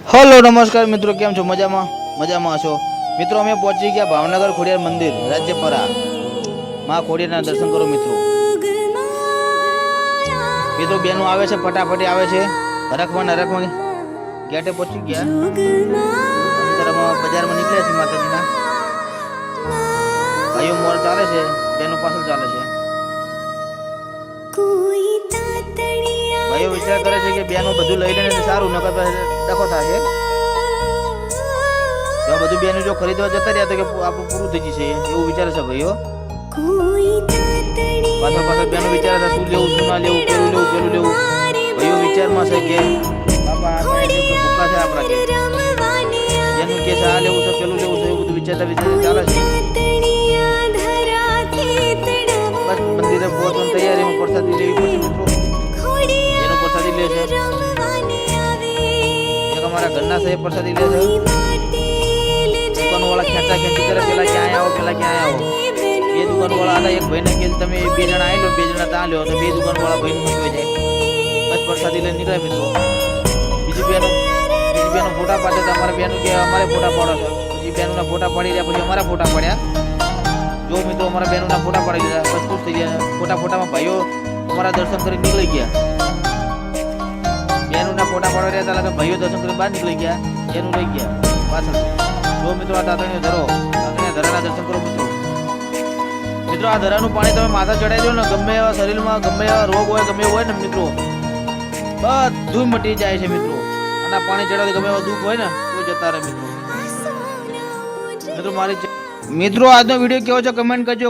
Hello नमस्कार मित्रों, केम छो? मजामा छो मित्रों। अमे पहुंची गया भावनगर खोडियार मंदिर राज्यपरा। मां खोडियार दर्शन करो मित्रों। मित्रों बेनो आवे छे, फटाफटी आवे छे। हरखमा गेटे पहुंची गया। अंदर बाजार में निकले छे। माताजी ना भाईओ मोर चाले छे, बेनो पाछळ चाले छे। भाईओ विचार करे छे के बेनो બધું લઈ લેને તો સારું, નકર ડખો થાશે। જો બધું બેનો જો ખરીદવા જતા રહ્યા તો કે આપણું પૂરું થઈ જશે, એવું વિચારે છે ભાઈઓ। પાછળ બેનો વિચારે છે શું લેવું શું ના લેવું, પેલું લેવું। ભાઈઓ વિચારમાં છે કે બાપા આપણે કે ભૂખા છે આપણા કે જેનું કે છે આ લેવું છે પેલું લેવું છે, એવું બધું વિચારતા ચાલે છે। બસ મંદિરે પહોંચવાની તૈયારીમાં પ્રસાદી લેવી પડશે મિત્રો। એનો પ્રસાદી લે છે એક અમારા ઘરના સાહેબ પ્રસાદી લે છે। दुकान वाला खेचा खेची करे, पेला क्या आओ पेला क्या आओ। ये दुकान वाला आता एक भाई ने के तमे बे जणा आई लो, बे जणा ता लो, तो बे दुकान वाला भाई ने कहे जाए बस प्रसादी ले निकळे मित्रों। बीजी बेनो फोटा पाडे तो हमारे बेनो के हमारे फोटा पाडो छो। बीजी बेनो ना फोटा पाडी दिया, પછી हमारा फोटा पाड्या। जो मित्रों हमारा बेनो ना फोटा पाडी दिया, बस खुश થઈ ગયા। फोटा में भाईओ हमारा दर्शन કરી નીકળી ગયા। बेनो ना फोटा पाडवा રહ્યા હતા, લાગે ભાઈઓ દર્શન કરી બહાર નીકળી ગયા। એનું લઈ ગયા પાછળ। जो मित्रों आ तातणिया धराना दर्शन करो मित्रों। आ धरानु पाणी तमे माथा चढ़ाई दो ने, गमे एवा शरीर में गमे एवा रोग होय गमे होय ने मित्रों બધું મટી જાય છે मित्रों। અને પાણી ચડાવી ગમે એવા દુઃખ હોય ને તો જતા રહે मित्रों। मित्रों આજનો વિડિયો કેવો છે કમેન્ટ કરજો।